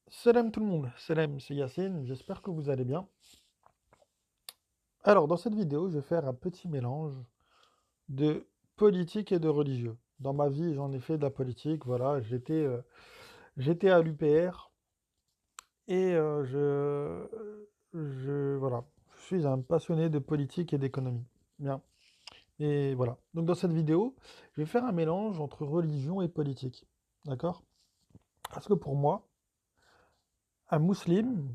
Salam tout le monde, salam, c'est Yacine, j'espère que vous allez bien. Alors, dans cette vidéo, je vais faire un petit mélange de politique et de religieux. Dans ma vie, j'en ai fait de la politique, voilà, j'étais à l'UPR et voilà, je suis un passionné de politique et d'économie. Bien, et voilà. Donc, dans cette vidéo, je vais faire un mélange entre religion et politique, d'accord? Parce que pour moi, un musulman,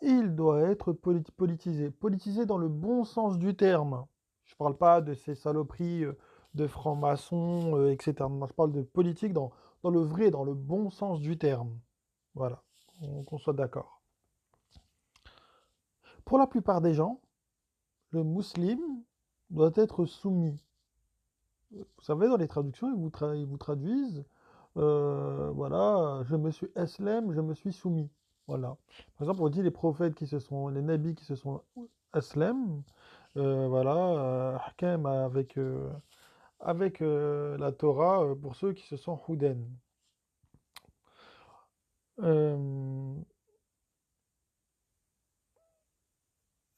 il doit être politisé. Politisé dans le bon sens du terme. Je parle pas de ces saloperies de francs-maçons, etc. Moi, je parle de politique dans le vrai, dans le bon sens du terme. Voilà, qu'on soit d'accord. Pour la plupart des gens, le musulman doit être soumis. Vous savez, dans les traductions, ils vous traduisent, voilà, je me suis aslem, je me suis soumis. Voilà. Par exemple, on dit les prophètes les nabis qui se sont aslem, voilà, ahkam avec la Torah pour ceux qui se sont houden. Euh,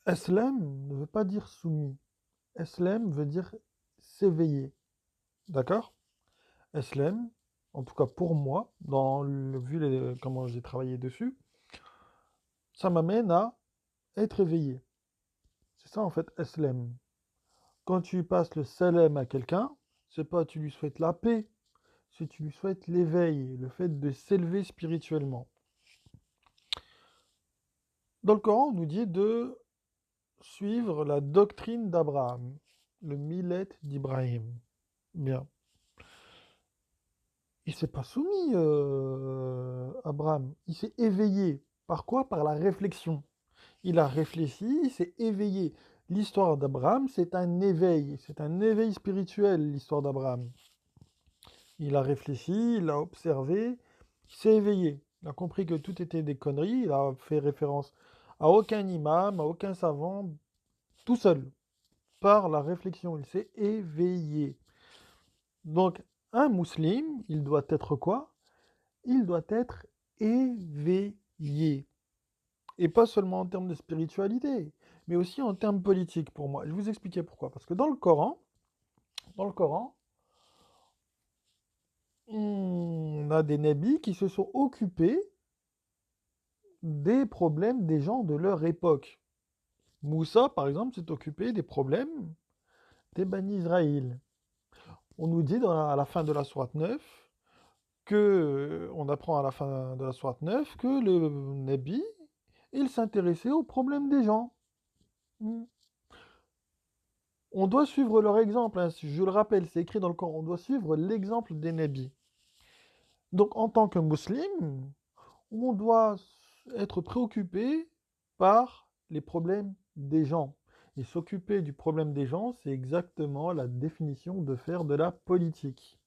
Aslam ne veut pas dire soumis. Aslam veut dire s'éveiller. D'accord? Aslam, en tout cas pour moi, comment j'ai travaillé dessus, ça m'amène à être éveillé. C'est ça en fait, Aslam. Quand tu passes le salam à quelqu'un, c'est pas tu lui souhaites la paix, c'est tu lui souhaites l'éveil, le fait de s'élever spirituellement. Dans le Coran, on nous dit de suivre la doctrine d'Abraham, le millet d'Ibrahim. Bien. Il s'est pas soumis, Abraham. Il s'est éveillé. Par quoi? Par la réflexion. Il a réfléchi, il s'est éveillé. L'histoire d'Abraham, c'est un éveil spirituel, l'histoire d'Abraham. Il a réfléchi, il a observé, il s'est éveillé. Il a compris que tout était des conneries, il a fait référence à aucun imam, à aucun savant, tout seul, par la réflexion, il s'est éveillé. Donc, un musulman, il doit être quoi? Il doit être éveillé. Et pas seulement en termes de spiritualité, mais aussi en termes politiques pour moi. Je vais vous expliquer pourquoi. Parce que dans le Coran, on a des nabis qui se sont occupés des problèmes des gens de leur époque. Moussa, par exemple, s'est occupé des problèmes des Bani Israël. On nous dit à la fin de la sourate 9 on apprend à la fin de la sourate 9 que le Nabi, il s'intéressait aux problèmes des gens. Hmm. On doit suivre leur exemple, hein. Je le rappelle, c'est écrit dans le Coran, on doit suivre l'exemple des Nabis. Donc en tant que musulman, on doit être préoccupé par les problèmes des gens. Et s'occuper du problème des gens, c'est exactement la définition de faire de la politique.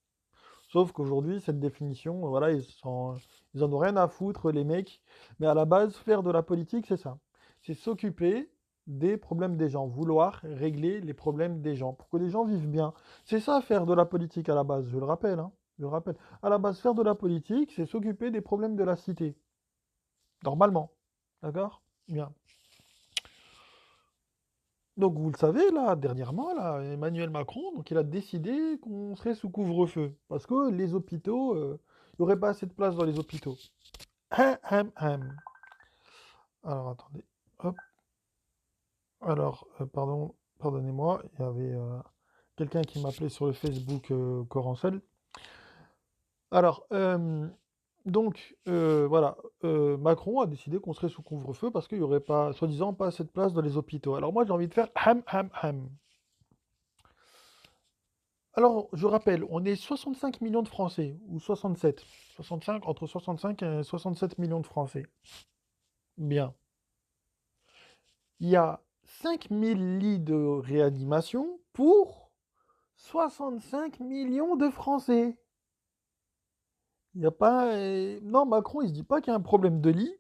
Sauf qu'aujourd'hui, cette définition, voilà, ils en ont rien à foutre, les mecs. Mais à la base, faire de la politique, c'est ça. C'est s'occuper des problèmes des gens, vouloir régler les problèmes des gens, pour que les gens vivent bien. C'est ça, faire de la politique à la base, je le rappelle, hein. Je le rappelle. À la base, faire de la politique, c'est s'occuper des problèmes de la cité. Normalement. D'accord? Bien. Donc vous le savez, là, dernièrement, là, Emmanuel Macron, donc il a décidé qu'on serait sous couvre-feu. Parce que les hôpitaux, il n'y aurait pas assez de place dans les hôpitaux. Hum. Alors attendez. Hop. Alors, pardonnez-moi, il y avait quelqu'un qui m'appelait sur le Facebook Corancel. Alors, voilà, Macron a décidé qu'on serait sous couvre-feu parce qu'il n'y aurait pas, soi-disant, pas assez de place dans les hôpitaux. Alors moi, j'ai envie de faire ham. Alors, je rappelle, on est 65 millions de Français, ou 67. 65, entre 65 et 67 millions de Français. Bien. Il y a 5000 lits de réanimation pour 65 millions de Français. Il n'y a pas. Non, Macron, il se dit pas qu'il y a un problème de lit.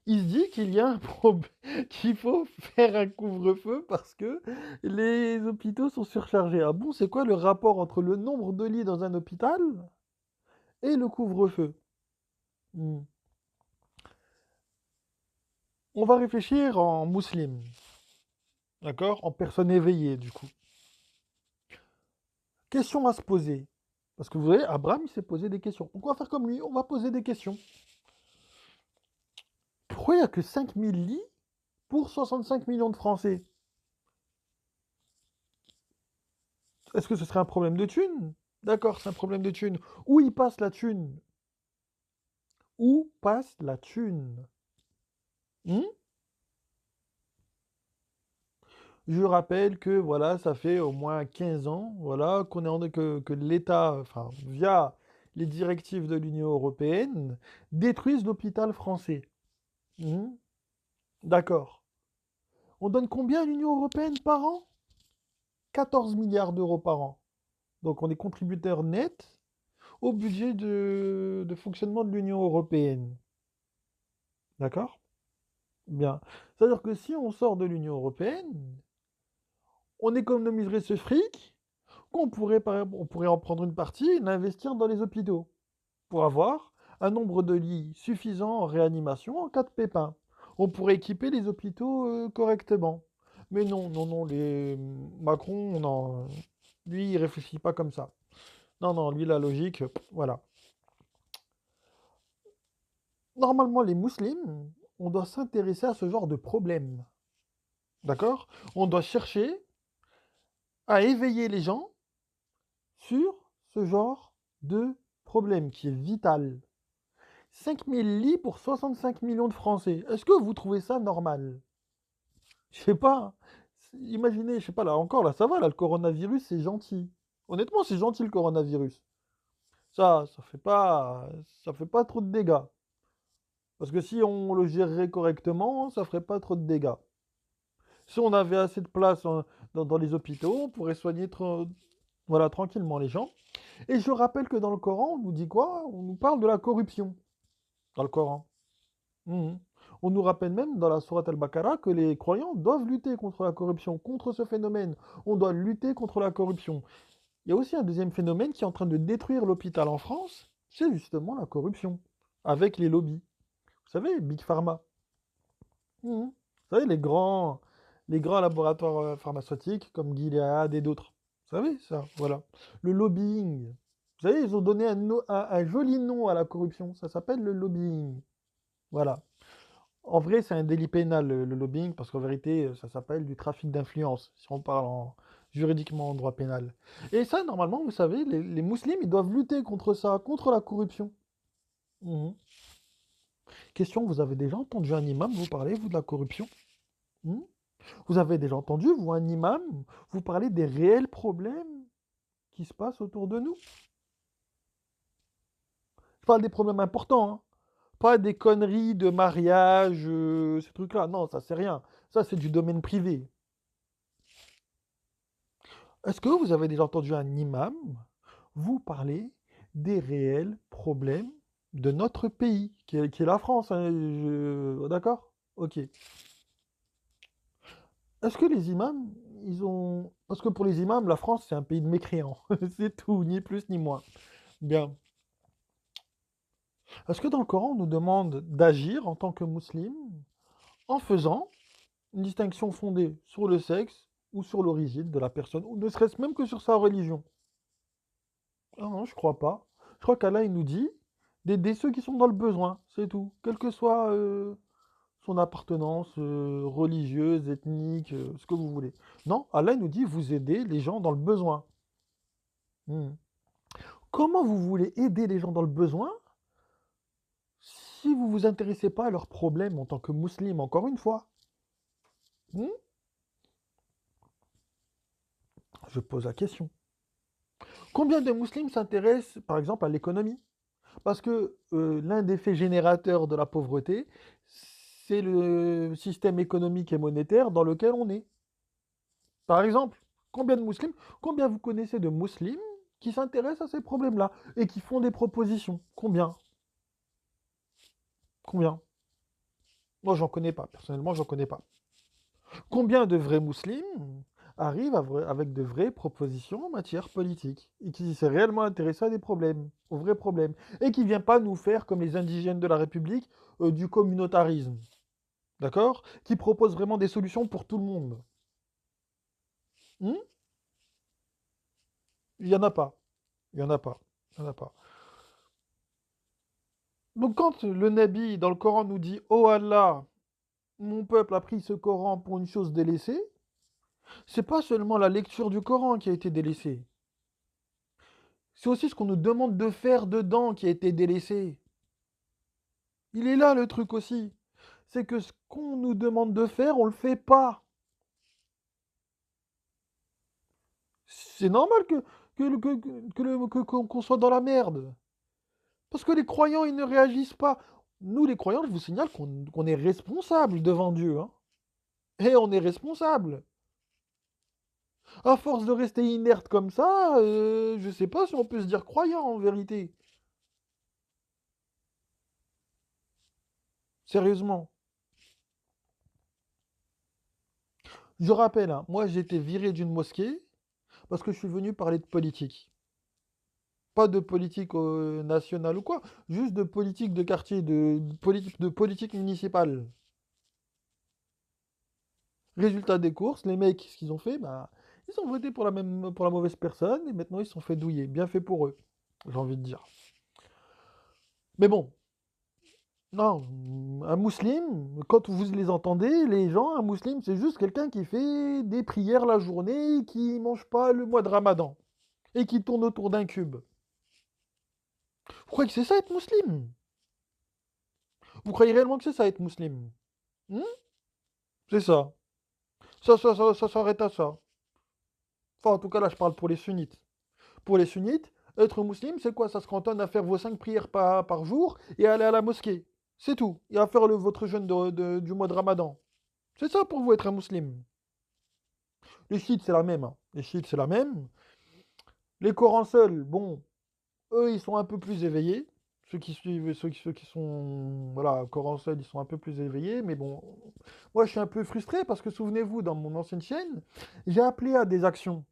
Il se dit qu'il y a un problème, qu'il faut faire un couvre-feu parce que les hôpitaux sont surchargés. Ah bon, c'est quoi le rapport entre le nombre de lits dans un hôpital et le couvre-feu? Hmm. On va réfléchir en musulman, d'accord? En personne éveillée, du coup. Question à se poser. Parce que vous voyez, Abraham, il s'est posé des questions. Donc on va faire comme lui, on va poser des questions. Pourquoi il n'y a que 5000 lits pour 65 millions de Français? Est-ce que ce serait un problème de thune? D'accord, c'est un problème de thune. Où il passe la thune? Où passe la thune? Hmm. Je rappelle que voilà, ça fait au moins 15 ans, voilà, que l'État, enfin, via les directives de l'Union européenne, détruise l'hôpital français. Hmm. D'accord. On donne combien à l'Union européenne par an? 14 milliards d'euros par an. Donc on est contributeur net au budget de fonctionnement de l'Union européenne. D'accord? Bien. C'est-à-dire que si on sort de l'Union européenne, on économiserait ce fric on pourrait en prendre une partie et l'investir dans les hôpitaux pour avoir un nombre de lits suffisant en réanimation en cas de pépin. On pourrait équiper les hôpitaux correctement. Mais non, non, non, Macron, non, lui, il réfléchit pas comme ça. Non, non, lui, la logique, voilà. Normalement, les musulmans, on doit s'intéresser à ce genre de problème. D'accord? On doit chercher à éveiller les gens sur ce genre de problème qui est vital. 5000 lits pour 65 millions de Français. Est-ce que vous trouvez ça normal? Je sais pas. Imaginez, je sais pas, là encore, là, ça va, là, le coronavirus, c'est gentil. Honnêtement, c'est gentil le coronavirus. Ça fait pas trop de dégâts. Parce que si on le gérerait correctement, ça ferait pas trop de dégâts. Si on avait assez de place dans les hôpitaux, on pourrait soigner voilà, tranquillement les gens. Et je rappelle que dans le Coran, on nous dit quoi? On nous parle de la corruption. Dans le Coran. Mhm. On nous rappelle même dans la sourate Al-Baqarah que les croyants doivent lutter contre la corruption, contre ce phénomène. On doit lutter contre la corruption. Il y a aussi un deuxième phénomène qui est en train de détruire l'hôpital en France, c'est justement la corruption, avec les lobbies. Vous savez, Big Pharma. Mhm. Vous savez, les grands laboratoires pharmaceutiques comme Gilead et d'autres. Vous savez ça, voilà. Le lobbying. Vous savez, ils ont donné un joli nom à la corruption. Ça s'appelle le lobbying. Voilà. En vrai, c'est un délit pénal, le lobbying, parce qu'en vérité, ça s'appelle du trafic d'influence, si on parle juridiquement en droit pénal. Et ça, normalement, vous savez, les musulmans, ils doivent lutter contre ça, contre la corruption. Mhm. Question, vous avez déjà entendu un imam vous parler, vous, de la corruption? Hmm. Vous avez déjà entendu, vous, un imam, vous parler des réels problèmes qui se passent autour de nous? Je parle des problèmes importants, hein. Pas des conneries de mariage, ces trucs-là. Non, ça, c'est rien. Ça, c'est du domaine privé. Est-ce que vous avez déjà entendu un imam vous parler des réels problèmes de notre pays, qui est la France, hein, d'accord? Ok. Est-ce que les imams, ils ont... Parce que pour les imams, la France, c'est un pays de mécréants. C'est tout, ni plus ni moins. Bien. Est-ce que dans le Coran, on nous demande d'agir en tant que musulmans en faisant une distinction fondée sur le sexe ou sur l'origine de la personne, ou ne serait-ce même que sur sa religion? Ah non, je crois pas. Je crois qu'Allah, il nous dit d'aider ceux qui sont dans le besoin, c'est tout. Quelle que soit son appartenance religieuse, ethnique, ce que vous voulez. Non, Allah il nous dit vous aidez les gens dans le besoin. Hmm. Comment vous voulez aider les gens dans le besoin si vous vous intéressez pas à leurs problèmes en tant que musulman, encore une fois? Hmm. Je pose la question. Combien de musulmans s'intéressent, par exemple, à l'économie? Parce que l'un des faits générateurs de la pauvreté, c'est le système économique et monétaire dans lequel on est. Par exemple, combien vous connaissez de musulmans qui s'intéressent à ces problèmes-là et qui font des propositions? Combien? Combien? Moi, j'en connais pas. Personnellement, j'en connais pas. Combien de vrais musulmans arrivent avec de vraies propositions en matière politique et qui s'est réellement intéressé à des problèmes, aux vrais problèmes, et qui ne vient pas nous faire comme les indigènes de la République du communautarisme. d'accord? Qui propose vraiment des solutions pour tout le monde. Hmm. Il n'y en a pas. Il n'y en a pas. Il n'y en a pas. Donc quand le Nabi dans le Coran nous dit «Oh Allah, mon peuple a pris ce Coran pour une chose délaissée», c'est pas seulement la lecture du Coran qui a été délaissée. C'est aussi ce qu'on nous demande de faire dedans qui a été délaissé. Il est là le truc aussi. C'est que ce qu'on nous demande de faire, on le fait pas. C'est normal qu'on soit dans la merde. Parce que les croyants, ils ne réagissent pas. Nous, les croyants, je vous signale qu'on est responsables devant Dieu, hein. Et on est responsable. À force de rester inerte comme ça, je sais pas si on peut se dire croyant en vérité. Sérieusement. Je rappelle, hein, moi j'ai été viré d'une mosquée parce que je suis venu parler de politique. Pas de politique nationale ou quoi, juste de politique de quartier, de politique municipale. Résultat des courses, les mecs, ce qu'ils ont fait, bah, ils ont voté pour la mauvaise personne et maintenant ils se sont fait douiller. Bien fait pour eux, j'ai envie de dire. Mais bon, non, un musulman, quand vous les entendez, les gens, un musulman, c'est juste quelqu'un qui fait des prières la journée, qui mange pas le mois de Ramadan et qui tourne autour d'un cube. Vous croyez que c'est ça être musulman? Vous croyez réellement que c'est ça être musulman? Hmm. C'est ça. Ça s'arrête à ça. Enfin, en tout cas, là, je parle pour les sunnites. Pour les sunnites, être musulman, c'est quoi? Ça se cantonne à faire vos 5 prières par jour et aller à la mosquée. C'est tout. Et à faire votre jeûne du mois de Ramadan. C'est ça pour vous être un musulman. Les chiites, c'est la même, hein. Les chiites, c'est la même. Les Corans seuls, bon, eux, ils sont un peu plus éveillés. Ceux qui suivent, ceux qui sont, voilà, Coran seuls, ils sont un peu plus éveillés. Mais bon, moi, je suis un peu frustré parce que souvenez-vous, dans mon ancienne chaîne, j'ai appelé à des actions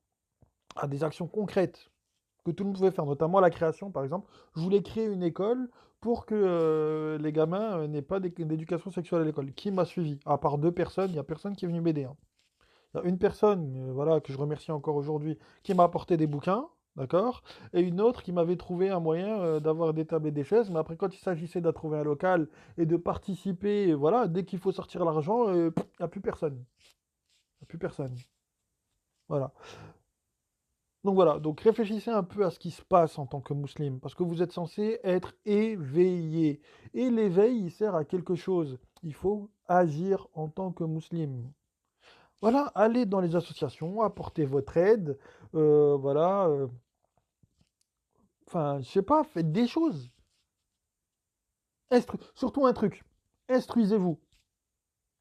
concrètes que tout le monde pouvait faire, notamment la création, par exemple. Je voulais créer une école pour que les gamins n'aient pas d'éducation sexuelle à l'école. Qui m'a suivi? À part 2 personnes, il n'y a personne qui est venu m'aider, hein. Il y a une personne, voilà, que je remercie encore aujourd'hui, qui m'a apporté des bouquins, d'accord? Et une autre qui m'avait trouvé un moyen d'avoir des tables et des chaises. Mais après, quand il s'agissait de trouver un local et de participer, voilà, dès qu'il faut sortir l'argent, il n'y a plus personne. Il n'y a plus personne. Voilà. Donc voilà, donc réfléchissez un peu à ce qui se passe en tant que musulman, parce que vous êtes censé être éveillé. Et l'éveil, il sert à quelque chose. Il faut agir en tant que musulman. Voilà, allez dans les associations, apportez votre aide, voilà, enfin, je sais pas, faites des choses. Surtout un truc, instruisez-vous.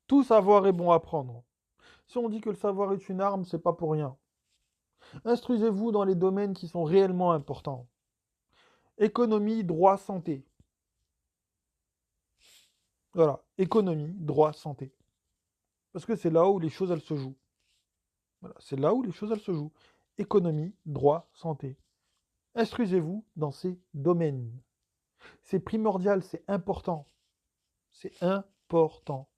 Tout savoir est bon à prendre. Si on dit que le savoir est une arme, c'est pas pour rien. Instruisez-vous dans les domaines qui sont réellement importants. Économie, droit, santé. Voilà, économie, droit, santé. Parce que c'est là où les choses, elles se jouent. Voilà, c'est là où les choses, elles se jouent. Économie, droit, santé. Instruisez-vous dans ces domaines. C'est primordial, c'est important. C'est important.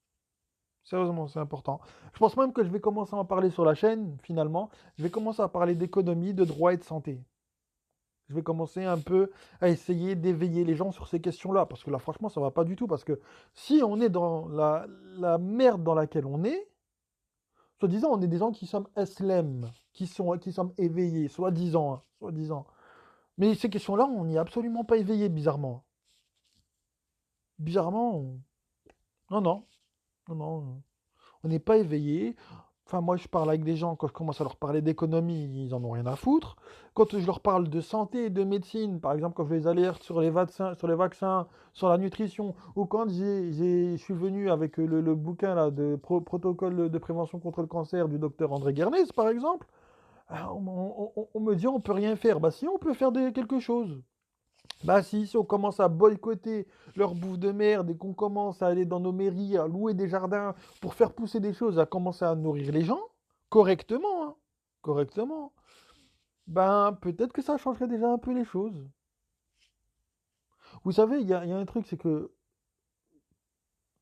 Sérieusement, c'est important. Je pense même que je vais commencer à en parler sur la chaîne, finalement. Je vais commencer à parler d'économie, de droit et de santé. Je vais commencer un peu à essayer d'éveiller les gens sur ces questions-là. Parce que là, franchement, ça va pas du tout. Parce que si on est dans la merde dans laquelle on est, soi-disant, on est des gens qui sommes aslem, qui sommes éveillés, soi-disant, hein, soi-disant. Mais ces questions-là, on n'y est absolument pas éveillé, bizarrement. Bizarrement, non, non, non, non. On n'est pas éveillé. Enfin, moi, je parle avec des gens, quand je commence à leur parler d'économie, ils en ont rien à foutre. Quand je leur parle de santé et de médecine, par exemple, quand je les alerte sur les vaccins, sur la nutrition, ou quand je suis venu avec le bouquin là, de protocole de prévention contre le cancer du docteur André Guernez, par exemple, on me dit on peut rien faire. Bah si, on peut faire quelque chose. Bah si on commence à boycotter leur bouffe de merde et qu'on commence à aller dans nos mairies, à louer des jardins pour faire pousser des choses, à commencer à nourrir les gens, correctement, hein, correctement, ben peut-être que ça changerait déjà un peu les choses. Vous savez, il y a un truc, c'est que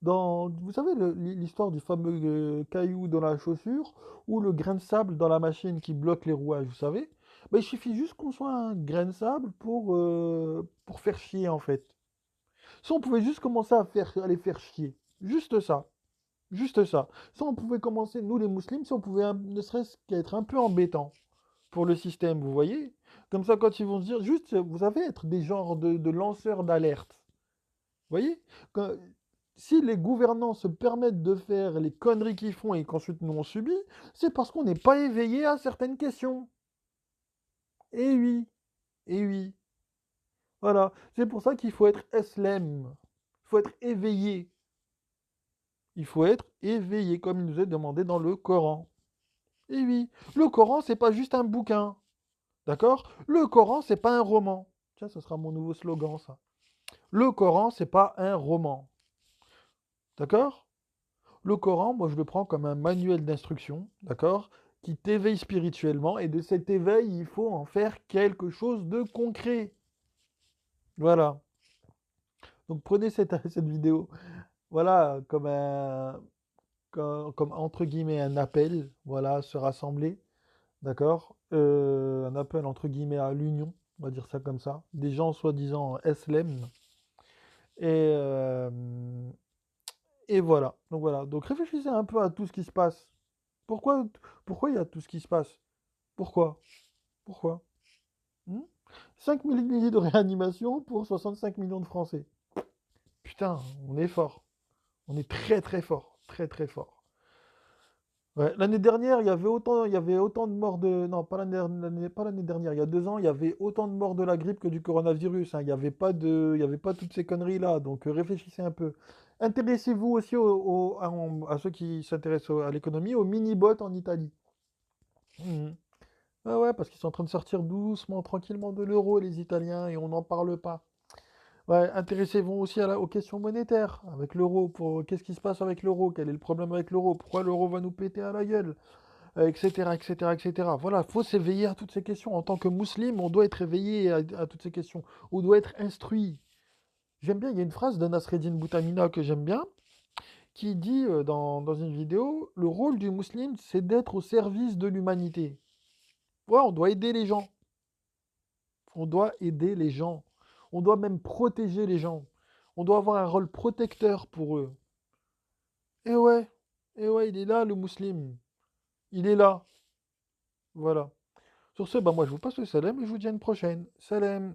Vous savez l'histoire du fameux caillou dans la chaussure ou le grain de sable dans la machine qui bloque les rouages, vous savez? Ben, il suffit juste qu'on soit un grain de sable pour faire chier en fait. Si on pouvait juste commencer à les faire chier. Juste ça. Juste ça. Si on pouvait commencer, nous les musulmans, si on pouvait ne serait-ce qu'être un peu embêtant pour le système, vous voyez? Comme ça, quand ils vont se dire, juste, vous savez, être des genres de lanceurs d'alerte. Vous voyez? Si les gouvernants se permettent de faire les conneries qu'ils font et qu'ensuite nous on subit, c'est parce qu'on n'est pas éveillé à certaines questions. Et oui, et oui. Voilà. C'est pour ça qu'il faut être eslem. Il faut être éveillé. Il faut être éveillé, comme il nous est demandé dans le Coran. Et oui, le Coran, c'est pas juste un bouquin. D'accord? Le Coran, c'est pas un roman. Tiens, ce sera mon nouveau slogan, ça. Le Coran, c'est pas un roman. D'accord? Le Coran, moi, je le prends comme un manuel d'instruction, d'accord? Qui t'éveille spirituellement. Et de cet éveil, il faut en faire quelque chose de concret. Voilà. Donc, prenez cette vidéo, voilà, comme entre guillemets un appel, voilà, à se rassembler. D'accord? Un appel entre guillemets à l'union, on va dire ça comme ça. Des gens soi-disant SLM. Et, euh, et voilà. Donc voilà. Donc réfléchissez un peu à tout ce qui se passe. Pourquoi, pourquoi il y a tout ce qui se passe? Pourquoi? Pourquoi? Hmm. 5 milliers de réanimation pour 65 millions de Français. Putain, on est fort. On est très très fort. Très très fort. Ouais, l'année dernière, il y avait autant de morts de... Non, pas l'année dernière, il y a 2 ans, il y avait autant de morts de la grippe que du coronavirus, hein. Il y avait pas toutes ces conneries-là. Donc réfléchissez un peu. Intéressez-vous aussi à ceux qui s'intéressent à l'économie, aux mini-bots en Italie. Mhm. Ouais, ouais, parce qu'ils sont en train de sortir doucement, tranquillement de l'euro, les Italiens, et on n'en parle pas. Ouais, intéressez-vous aussi aux questions monétaires, avec l'euro. Qu'est-ce qui se passe avec l'euro? Quel est le problème avec l'euro? Pourquoi l'euro va nous péter à la gueule? Etc., etc., etc. Voilà, il faut s'éveiller à toutes ces questions. En tant que musulman, on doit être éveillé à toutes ces questions. On doit être instruit. J'aime bien, il y a une phrase de Nasreddin Boutamina que j'aime bien, qui dit dans une vidéo, le rôle du musulman, c'est d'être au service de l'humanité. Ouais, on doit aider les gens. On doit aider les gens. On doit même protéger les gens. On doit avoir un rôle protecteur pour eux. Et ouais, et ouais, il est là, le musulman. Il est là. Voilà. Sur ce, bah moi je vous passe le salam et je vous dis à une prochaine. Salam.